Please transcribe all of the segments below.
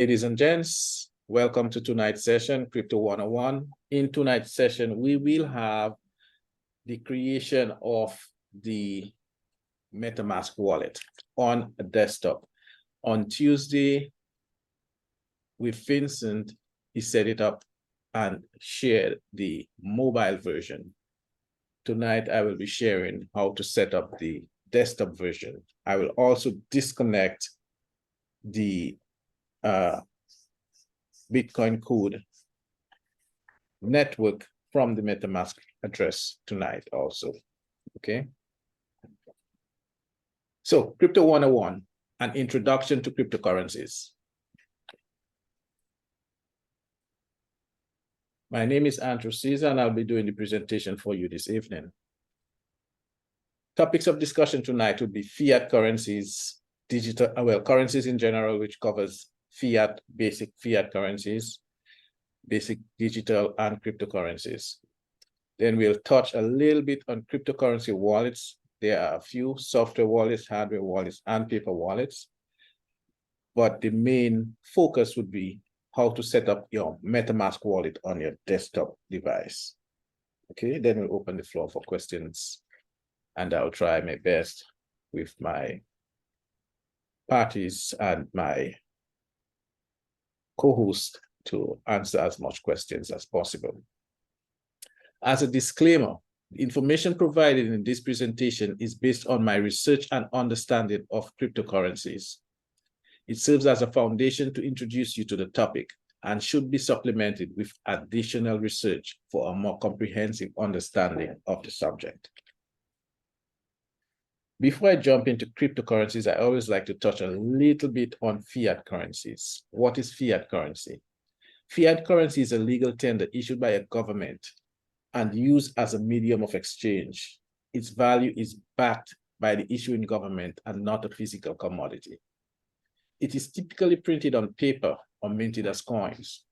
Ladies and gents, welcome to tonight's session, Crypto 101. In tonight's session, we will have the creation of the Metamask wallet on a desktop. On Tuesday, with Vincent, he set it up and shared the mobile version. Tonight, I will be sharing how to set up the desktop version. I will also disconnect the Bitcoin code network from the Metamask address tonight also, okay? So Crypto 101, an introduction to cryptocurrencies. My name is Andrew Caesar, and I'll be doing the presentation for you this evening. Topics of discussion tonight would be fiat currencies, currencies in general, which covers fiat, basic fiat currencies, basic digital and cryptocurrencies. Then we'll touch a little bit on cryptocurrency wallets. There are a few software wallets, hardware wallets, and paper wallets. But the main focus would be how to set up your Metamask wallet on your desktop device. Okay, then we'll open the floor for questions, and I'll try my best with my parties and my co-host to answer as much questions as possible. As a disclaimer, the information provided in this presentation is based on my research and understanding of cryptocurrencies. It serves as a foundation to introduce you to the topic and should be supplemented with additional research for a more comprehensive understanding of the subject. Before I jump into cryptocurrencies, I always like to touch a little bit on fiat currencies. What is fiat currency? Fiat currency is a legal tender issued by a government and used as a medium of exchange. Its value is backed by the issuing government and not a physical commodity. It is typically printed on paper or minted as coins.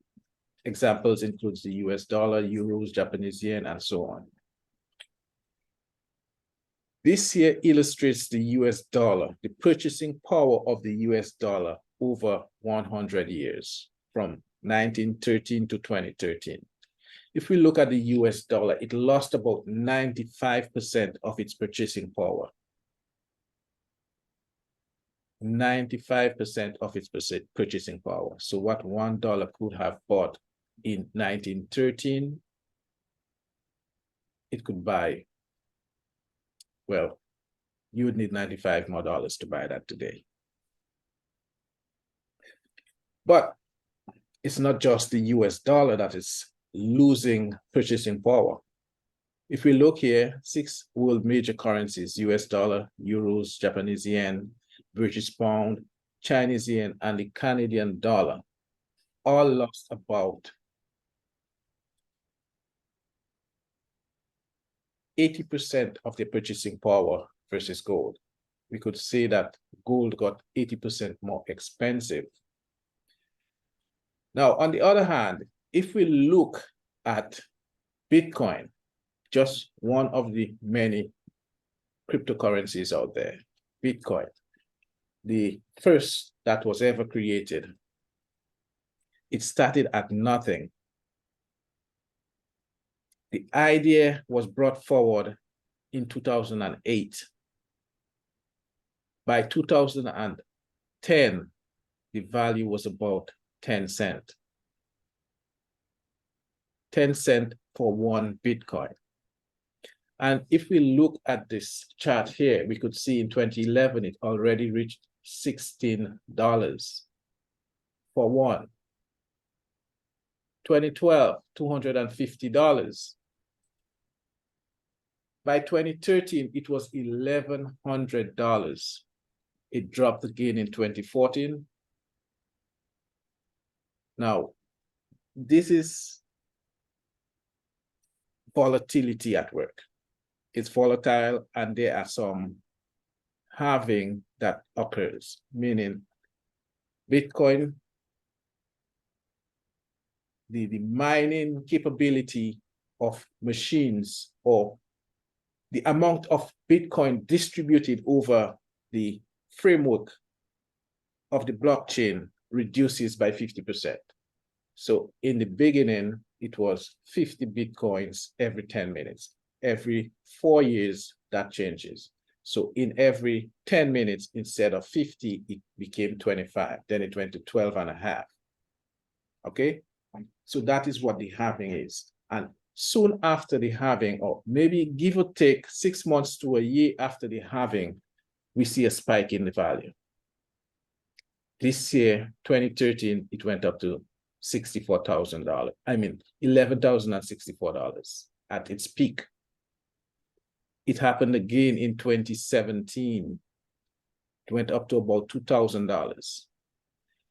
Examples include the US dollar, euros, Japanese yen, and so on. This here illustrates the US dollar, the purchasing power of the US dollar over 100 years, from 1913 to 2013. If we look at the US dollar, it lost about 95% of its purchasing power. 95% of its purchasing power. So what $1 could have bought in 1913, it could buy, well, you would need $95 more to buy that today. But it's not just the US dollar that is losing purchasing power. If we look here, 6 world major currencies, US dollar, euros, Japanese yen, British pound, Chinese yen, and the Canadian dollar, all lost about 80% of their purchasing power versus gold. We could say that gold got 80% more expensive. Now, on the other hand, if we look at Bitcoin, just one of the many cryptocurrencies out there, Bitcoin, the first that was ever created, it started at nothing. The idea was brought forward in 2008. By 2010, the value was about 10 cents. 10 cents for one Bitcoin. And if we look at this chart here, we could see in 2011, it already reached $16 for one. 2012, $250. By 2013, it was $1,100. It dropped again in 2014. Now, this is volatility at work. It's volatile, and there are some halving that occurs, meaning Bitcoin, the mining capability of machines, or the amount of Bitcoin distributed over the framework of the blockchain reduces by 50%. So in the beginning, it was 50 Bitcoins every 10 minutes. Every 4 years, that changes. So in every 10 minutes, instead of 50, it became 25. Then it went to 12 and a half. Okay? So that is what the halving is. And soon after the halving, or maybe give or take 6 months to a year after the halving, we see a spike in the value. This year, 2013, it went up to $64,000. I mean, $11,064 at its peak. It happened again in 2017. It went up to about $2,000.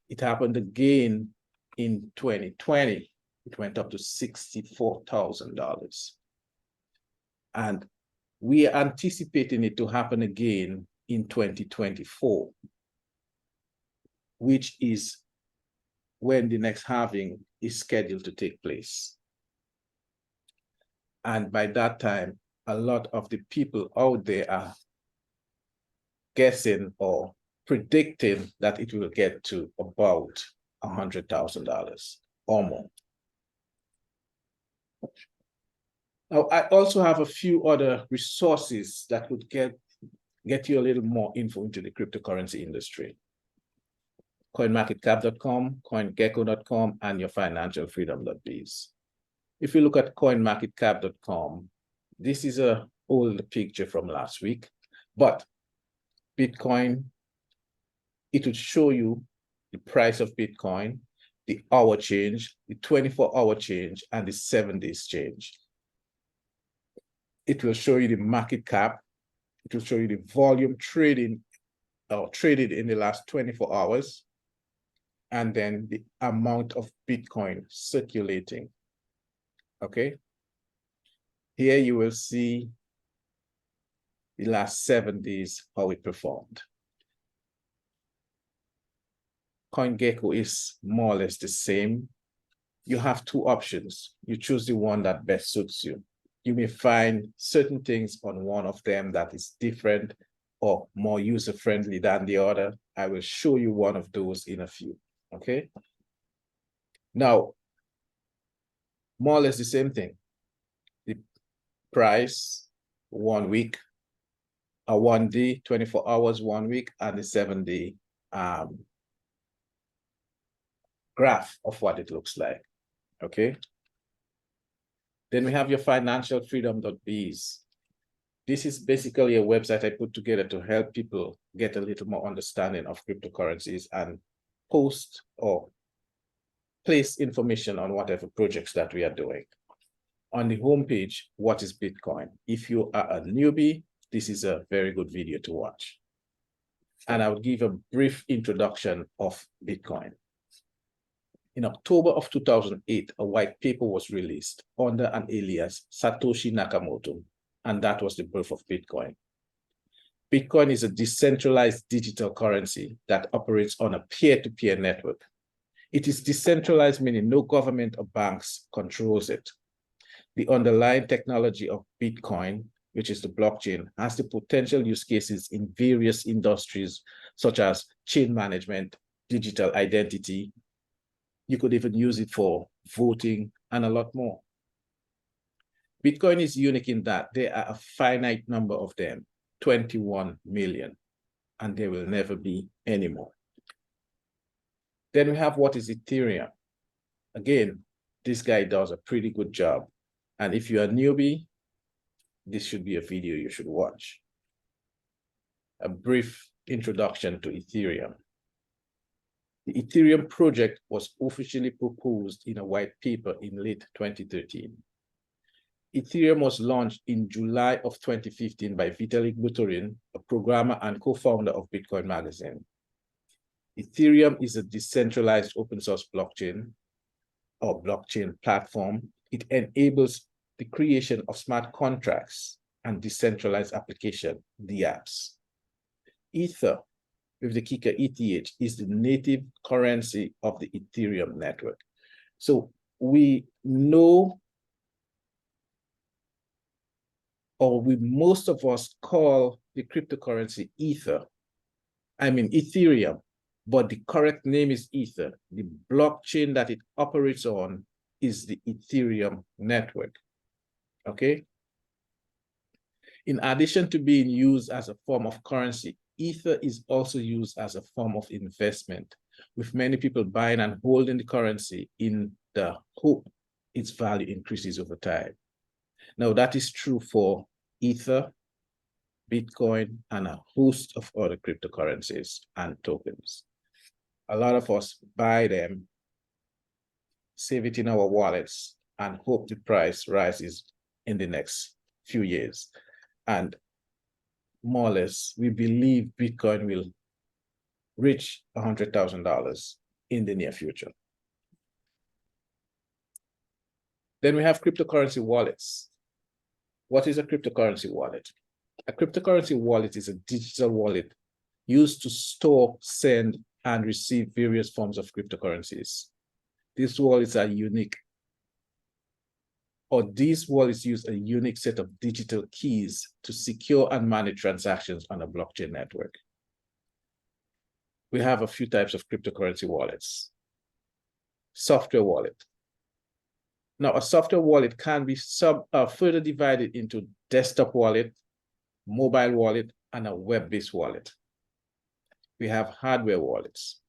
It happened again in 2020. It went up to $64,000. And we are anticipating it to happen again in 2024, which is when the next halving is scheduled to take place. And by that time, a lot of the people out there are guessing or predicting that it will get to about $100,000 or more. Now, I also have a few other resources that would get you a little more info into the cryptocurrency industry. CoinMarketCap.com, CoinGecko.com, and your financialfreedom.biz. If you look at CoinMarketCap.com, this is an old picture from last week, but Bitcoin, it would show you the price of Bitcoin, the hour change, the 24-hour change, and the 7 days change. It will show you the market cap. It will show you the volume traded in the last 24 hours, and then the amount of Bitcoin circulating. Okay. Here you will see the last 7 days, how it performed. CoinGecko is more or less the same. You have two options. You choose the one that best suits you. You may find certain things on one of them that is different or more user-friendly than the other. I will show you one of those in a few, okay? Now, more or less the same thing. The price, 1 week, a 1 day, 24 hours, 1 week, and the 7-day graph of what it looks like, okay? Then we have your financialfreedom.biz. This is basically a website I put together to help people get a little more understanding of cryptocurrencies and post or place information on whatever projects that we are doing. On the homepage, what is Bitcoin? If you are a newbie, this is a very good video to watch. And I will give a brief introduction of Bitcoin. In October of 2008, a white paper was released under an alias Satoshi Nakamoto, and that was the birth of Bitcoin. Bitcoin is a decentralized digital currency that operates on a peer-to-peer network. It is decentralized, meaning no government or banks controls it. The underlying technology of Bitcoin, which is the blockchain, has the potential use cases in various industries, such as chain management, digital identity. You could even use it for voting and a lot more. Bitcoin is unique in that there are a finite number of them, 21 million, and there will never be any more. Then we have what is Ethereum. Again, this guy does a pretty good job. And if you're a newbie, this should be a video you should watch. A brief introduction to Ethereum. The Ethereum project was officially proposed in a white paper in late 2013. Ethereum was launched in July of 2015 by Vitalik Buterin, a programmer and co-founder of Bitcoin Magazine. Ethereum is a decentralized open source blockchain or blockchain platform. It enables the creation of smart contracts and decentralized application, the apps. Ether, with the kicker ETH, is the native currency of the Ethereum network. So we know, or most of us call the cryptocurrency Ethereum. but the correct name is Ether. The blockchain that it operates on is the Ethereum network, okay? In addition to being used as a form of currency, Ether is also used as a form of investment, with many people buying and holding the currency in the hope its value increases over time. Now, that is true for Ether, Bitcoin, and a host of other cryptocurrencies and tokens. A lot of us buy them, save it in our wallets, and hope the price rises in the next few years. And more or less, we believe Bitcoin will reach $100,000 in the near future. Then we have cryptocurrency wallets. What is a cryptocurrency wallet? A cryptocurrency wallet is a digital wallet used to store, send, and receive various forms of cryptocurrencies. These wallets are unique, or these wallets use a unique set of digital keys to secure and manage transactions on a blockchain network. We have a few types of cryptocurrency wallets. Software wallet. Now, a software wallet can be further divided into desktop wallet, mobile wallet, and a web-based wallet. We have hardware wallets.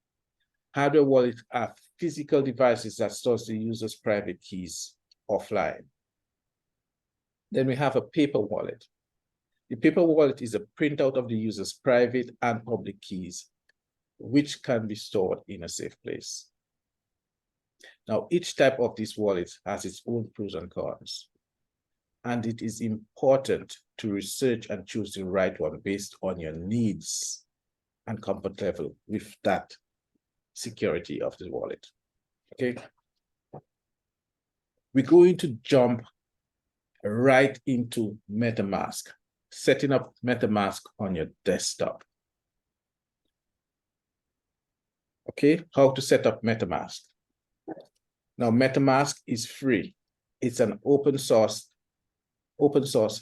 Hardware wallets are physical devices that store the user's private keys offline. Then we have a paper wallet. The paper wallet is a printout of the user's private and public keys, which can be stored in a safe place. Now, each type of these wallets has its own pros and cons, and it is important to research and choose the right one based on your needs and comfort level with that security of the wallet, okay? We're going to jump right into Metamask, setting up Metamask on your desktop. Okay, how to set up Metamask. Now, Metamask is free. It's an open source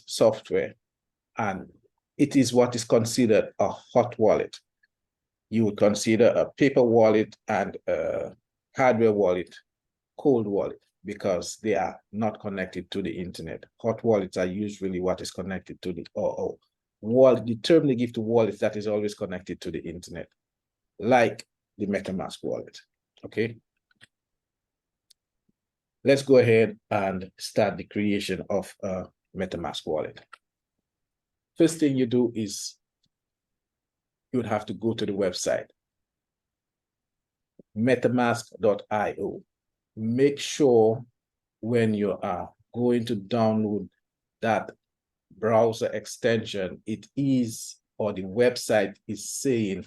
software, and it is what is considered a hot wallet. You would consider a paper wallet and a hardware wallet cold wallet because they are not connected to the internet. Hot wallets are usually what is connected to the wallet. The term they give to wallets that is always connected to the internet, like the Metamask wallet. Okay. Let's go ahead and start the creation of a Metamask wallet. First thing you do is you would have to go to the website, metamask.io. Make sure when you are going to download that browser extension, it is, or the website is saying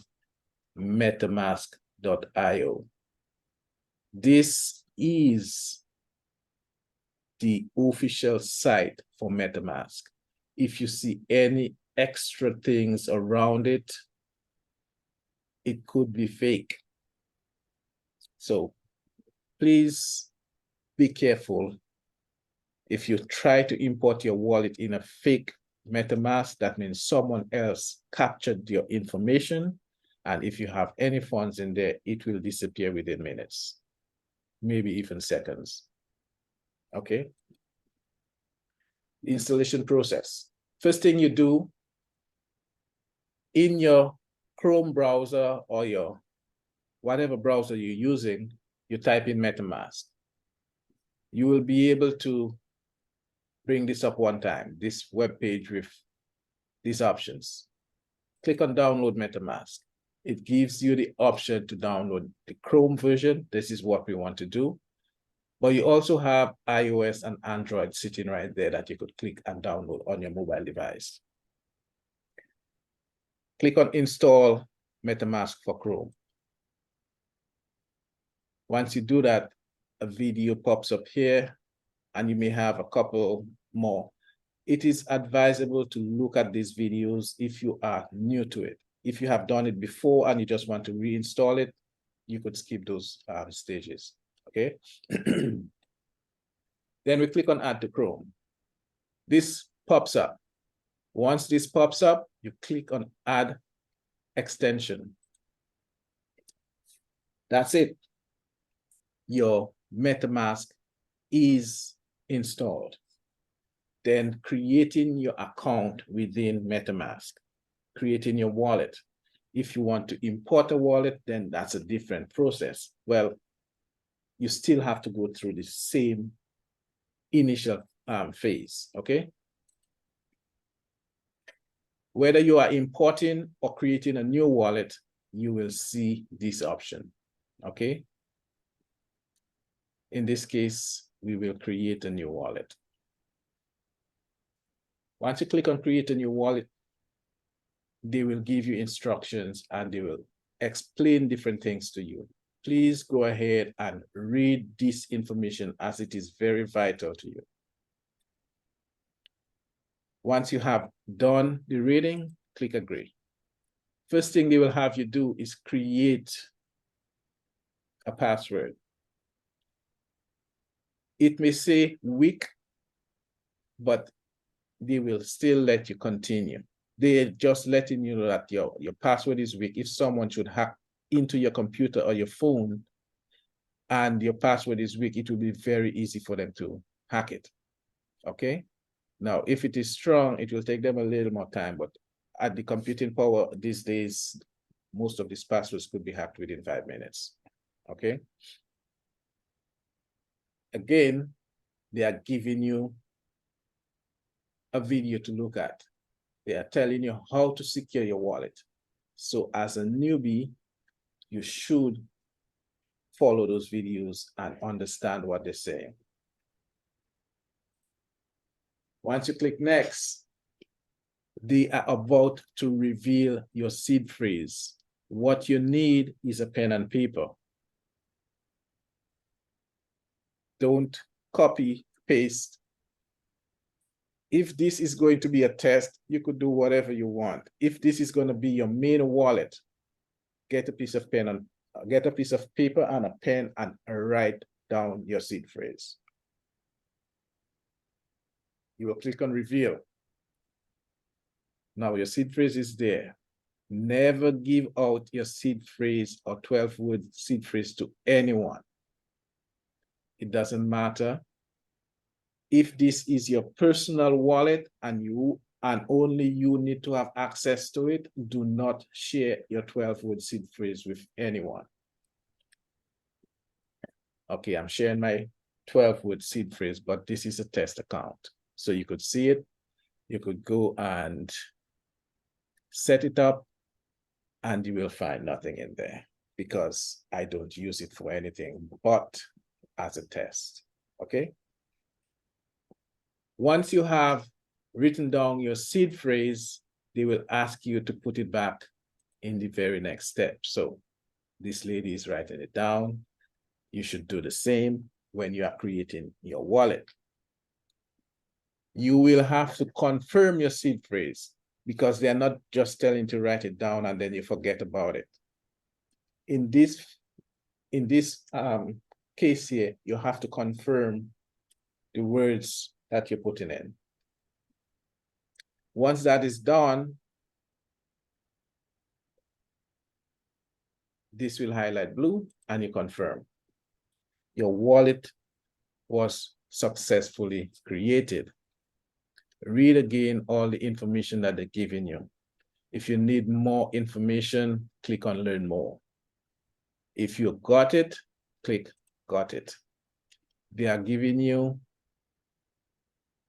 metamask.io. This is the official site for MetaMask. If you see any extra things around it, it could be fake. So please be careful. If you try to import your wallet in a fake MetaMask, that means someone else captured your information. And if you have any funds in there, it will disappear within minutes, maybe even seconds. Okay. Installation process. First thing you do in your Chrome browser or your whatever browser you're using, you type in MetaMask. You will be able to bring this up one time, this web page with these options. Click on download MetaMask. It gives you the option to download the Chrome version. This is what we want to do. But you also have iOS and Android sitting right there that you could click and download on your mobile device. Click on install MetaMask for Chrome. Once you do that, a video pops up here, and you may have a couple more. It is advisable to look at these videos if you are new to it. If you have done it before and you just want to reinstall it, you could skip those stages, okay? Then we click on Add to Chrome. This pops up. Once this pops up, you click on Add Extension. That's it. Your MetaMask is installed. Then creating your account within MetaMask, creating your wallet. If you want to import a wallet, then that's a different process. Well, you still have to go through the same initial phase, okay? Whether you are importing or creating a new wallet, you will see this option, okay? In this case, we will create a new wallet. Once you click on create a new wallet, they will give you instructions and they will explain different things to you. Please go ahead and read this information as it is very vital to you. Once you have done the reading, click agree. First thing they will have you do is create a password. It may say weak, but they will still let you continue. They're just letting you know that your password is weak. If someone should hack into your computer or your phone and your password is weak, it will be very easy for them to hack it, okay? Now, if it is strong, it will take them a little more time, but at the computing power these days, most of these passwords could be hacked within 5 minutes, okay? Again, they are giving you a video to look at. They are telling you how to secure your wallet. So as a newbie, you should follow those videos and understand what they're saying. Once you click next, they are about to reveal your seed phrase. What you need is a pen and paper. Don't copy, paste. If this is going to be a test, you could do whatever you want. If this is going to be your main wallet, get a piece of pen and get a piece of paper and a pen and write down your seed phrase. You will click on reveal. Now your seed phrase is there. Never give out your seed phrase or 12-word seed phrase to anyone. It doesn't matter. If this is your personal wallet and only you need to have access to it, do not share your 12-word seed phrase with anyone. Okay, I'm sharing my 12-word seed phrase, but this is a test account. So you could see it. You could go and set it up and you will find nothing in there because I don't use it for anything but as a test, okay? Once you have written down your seed phrase, they will ask you to put it back in the very next step. So this lady is writing it down. You should do the same when you are creating your wallet. You will have to confirm your seed phrase because they're not just telling you to write it down and then you forget about it. In this case here, you have to confirm the words that you're putting in. Once that is done, this will highlight blue and you confirm. Your wallet was successfully created. Read again all the information that they're giving you. If you need more information, click on learn more. If you got it, click got it. They are giving you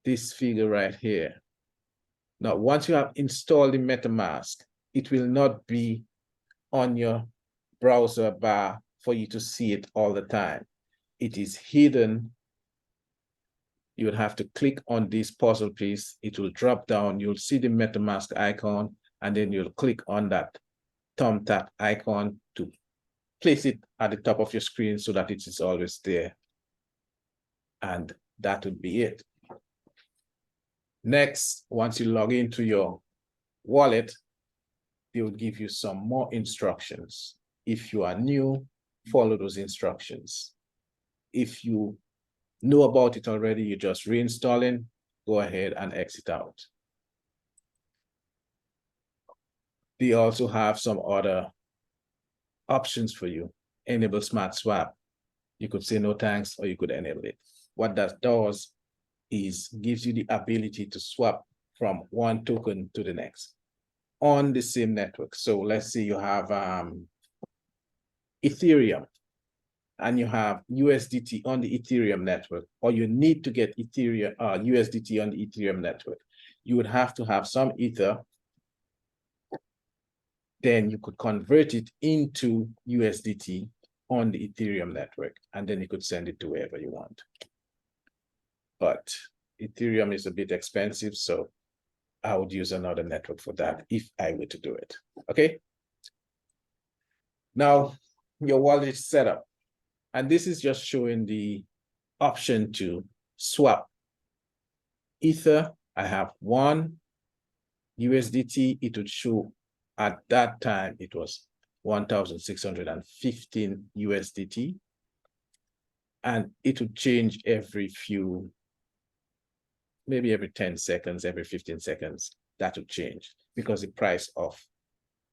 this figure right here. Now, once you have installed the MetaMask, it will not be on your browser bar for you to see it all the time. It is hidden. You would have to click on this puzzle piece. It will drop down. You'll see the MetaMask icon, and then you'll click on that thumbtack icon to place it at the top of your screen so that it is always there. And that would be it. Next, once you log into your wallet, they will give you some more instructions. If you are new, follow those instructions. If you know about it already, you're just reinstalling, go ahead and exit out. They also have some other options for you. enable smart swap, you could say no thanks, or you could enable it. What that does is gives you the ability to swap from one token to the next on the same network. So let's say you have Ethereum and you have USDT on the Ethereum network, or you need to get Ethereum USDT on the Ethereum network. You would have to have some Ether. Then you could convert it into USDT on the Ethereum network, and then you could send it to wherever you want. But Ethereum is a bit expensive, so I would use another network for that if I were to do it. Okay. Now your wallet is set up, and this is just showing the option to swap Ether. I have one USDT. It would show at that time it was 1,615 USDT, and it would change every few, maybe every 10 seconds, every 15 seconds, that would change because the price of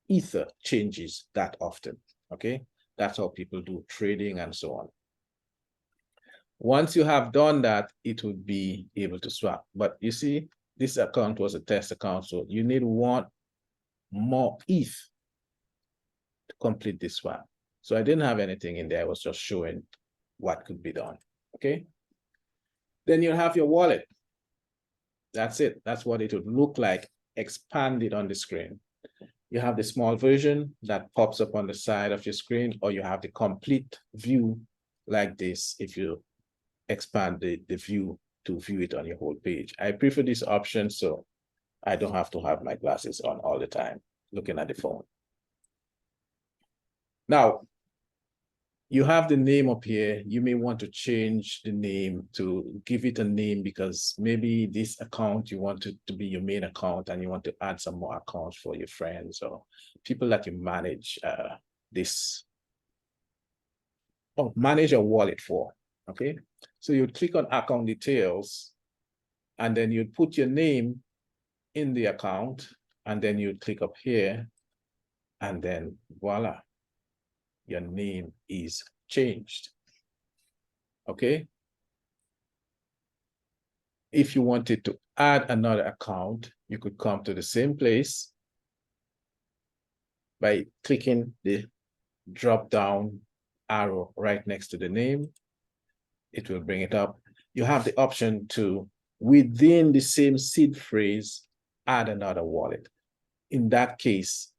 Ether changes that often, okay? That's how people do trading and so on. Once you have done that, it would be able to swap. But you see, this account was a test account, so you need one more ETH to complete this swap. So I didn't have anything in there. I was just showing what could be done, okay? Then you'll have your wallet. That's it. That's what it would look like expanded on the screen. You have the small version that pops up on the side of your screen, or you have the complete view like this if you expand the view to view it on your whole page. I prefer this option so I don't have to have my glasses on all the time looking at the phone. Now, you have the name up here. You may want to change the name to give it a name because maybe this account you want it to be your main account and you want to add some more accounts for your friends or people that you manage manage a wallet for, okay? So you click on account details and then you put your name in the account and then you click up here and then voila. Your name is changed, okay? If you wanted to add another account, you could come to the same place by clicking the drop-down arrow right next to the name. It will bring it up. You have the option to, within the same seed phrase, add another wallet. In that case,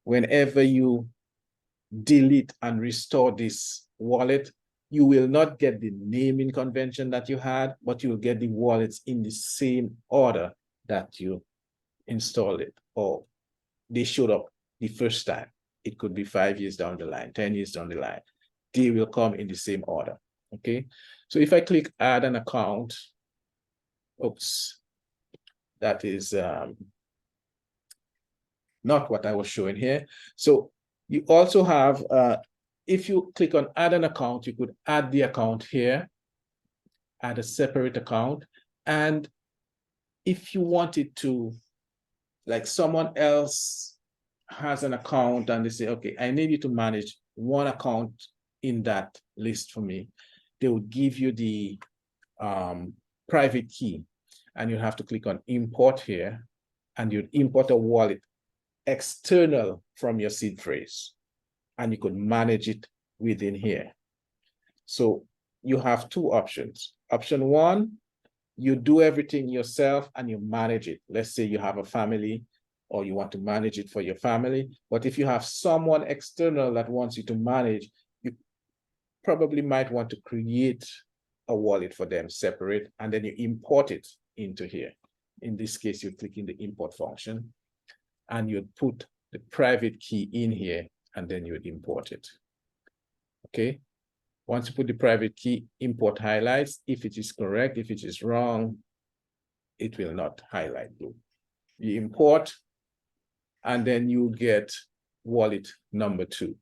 whenever you delete and restore this wallet, you will not get the naming convention that you had, but you will get the wallets in the same order that you installed it, or they showed up the first time. It could be 5 years down the line, 10 years down the line. They will come in the same order, okay? So if I click add an account, oops, that is not what I was showing here. So you also have, if you click on add an account, you could add the account here, add a separate account. And if you wanted to, like someone else has an account and they say, okay, I need you to manage one account in that list for me, they would give you the private key and you have to click on import here and you'd import a wallet external from your seed phrase, and you could manage it within here. So you have two options. Option one, you do everything yourself and you manage it. Let's say you have a family or you want to manage it for your family. But if you have someone external that wants you to manage, you probably might want to create a wallet for them separate, and then you import it into here. In this case, you click in the import function and you'd put the private key in here, and then you would import it, okay? Once you put the private key, import highlights. If it is correct, if it is wrong, it will not highlight blue. You import, and then you get wallet number 2.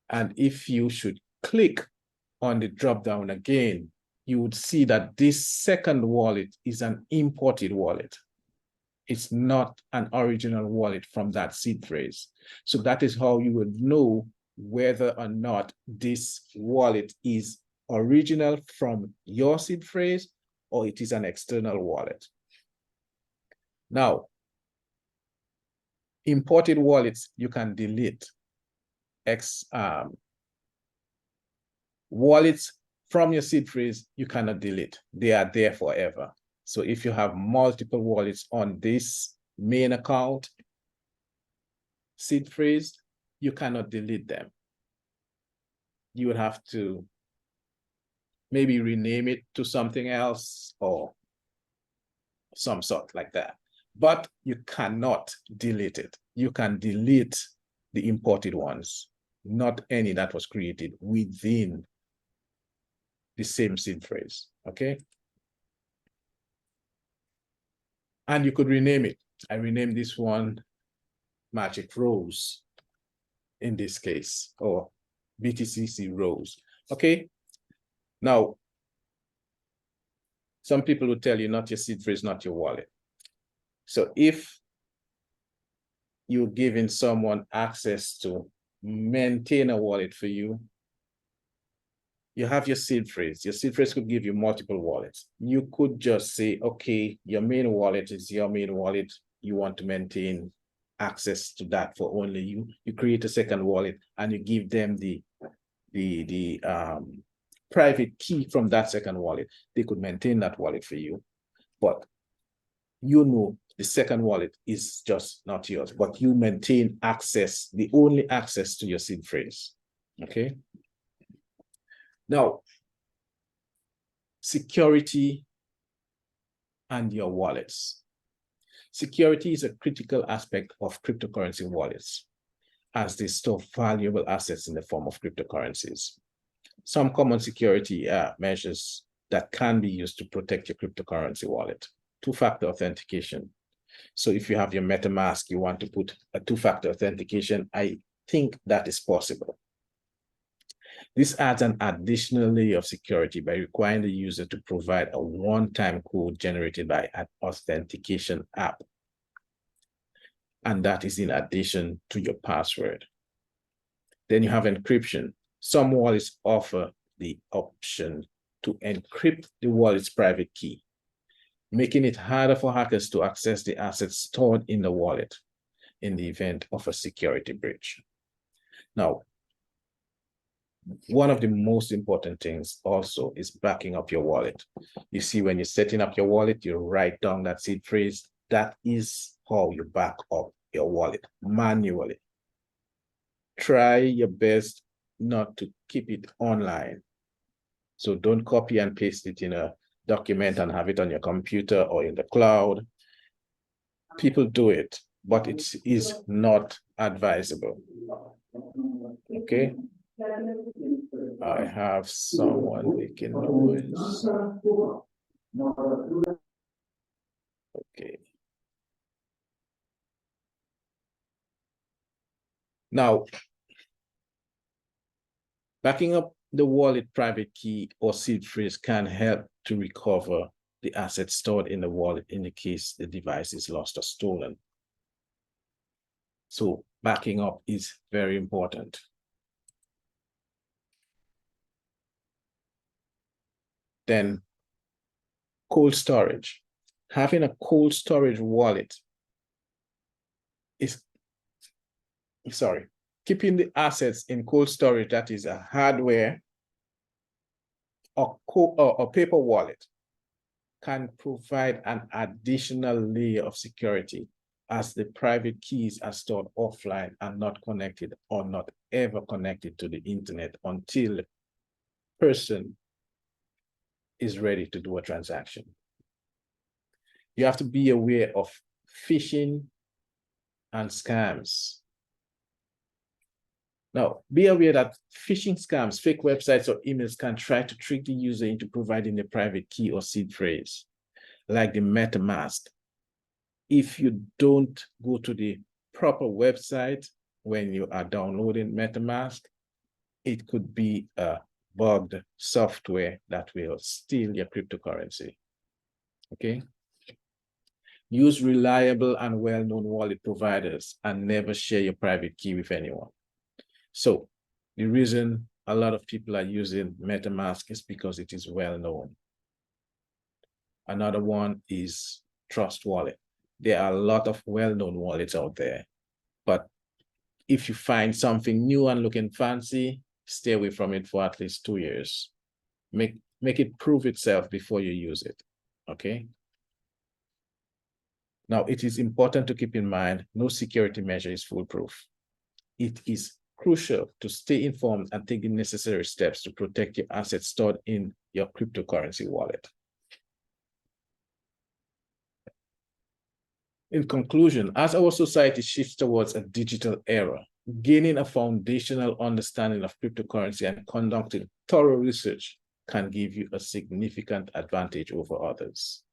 And if you should click on the drop-down again, you would see that this second wallet is an imported wallet. It's not an original wallet from that seed phrase. So that is how you would know whether or not this wallet is original from your seed phrase or it is an external wallet. Now, imported wallets you can delete. Wallets from your seed phrase you cannot delete. They are there forever. So if you have multiple wallets on this main account seed phrase, you cannot delete them. You would have to maybe rename it to something else or some sort like that. But you cannot delete it. You can delete the imported ones, not any that was created within the same seed phrase, okay? And you could rename it. I renamed this one Magic Rose in this case, or BTCC Rose, okay? Now, some people will tell you not your seed phrase, not your wallet. So if you're giving someone access to maintain a wallet for you, you have your seed phrase. Your seed phrase could give you multiple wallets. You could just say, okay, your main wallet is your main wallet. You want to maintain access to that for only you. You create a second wallet and you give them the private key from that second wallet. They could maintain that wallet for you, but you know the second wallet is just not yours, but you maintain access, the only access to your seed phrase, okay? Now, security and your wallets. Security is a critical aspect of cryptocurrency wallets as they store valuable assets in the form of cryptocurrencies. Some common security measures that can be used to protect your cryptocurrency wallet. Two-factor authentication. So if you have your Metamask, you want to put a two-factor authentication, I think that is possible. This adds an additional layer of security by requiring the user to provide a one-time code generated by an authentication app. And that is in addition to your password. Then you have encryption. Some wallets offer the option to encrypt the wallet's private key, making it harder for hackers to access the assets stored in the wallet in the event of a security breach. Now, one of the most important things also is backing up your wallet. You see, when you're setting up your wallet, you write down that seed phrase. That is how you back up your wallet manually. Try your best not to keep it online. So don't copy and paste it in a document and have it on your computer or in the cloud. People do it, but it is not advisable. Okay? I have someone making noise. Okay. Now, backing up the wallet private key or seed phrase can help to recover the assets stored in the wallet in the case the device is lost or stolen. So backing up is very important. Then cold storage. Having a cold storage wallet is, keeping the assets in cold storage, that is a hardware or paper wallet, can provide an additional layer of security as the private keys are stored offline and not connected or not ever connected to the internet until the person is ready to do a transaction. You have to be aware of phishing and scams. Now, be aware that phishing scams, fake websites or emails can try to trick the user into providing a private key or seed phrase, like the Metamask. If you don't go to the proper website when you are downloading Metamask, it could be a bugged software that will steal your cryptocurrency, okay? Use reliable and well-known wallet providers and never share your private key with anyone. So The reason a lot of people are using Metamask is because it is well known. Another one is Trust Wallet. There are a lot of well-known wallets out there, but if you find something new and looking fancy, stay away from it for at least 2 years. Make it prove itself before you use it, okay? Now, it is important to keep in mind, no security measure is foolproof. It is crucial to stay informed and take the necessary steps to protect your assets stored in your cryptocurrency wallet. In conclusion, as our society shifts towards a digital era, gaining a foundational understanding of cryptocurrency and conducting thorough research can give you a significant advantage over others.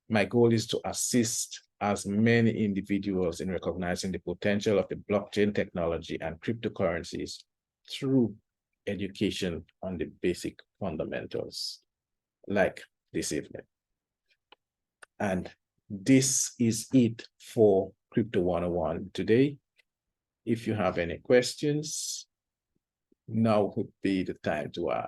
My goal is to assist as many individuals in recognizing the potential of the blockchain technology and cryptocurrencies through education on the basic fundamentals, like this evening. And this is it for Crypto 101 today. If you have any questions, now would be the time to ask.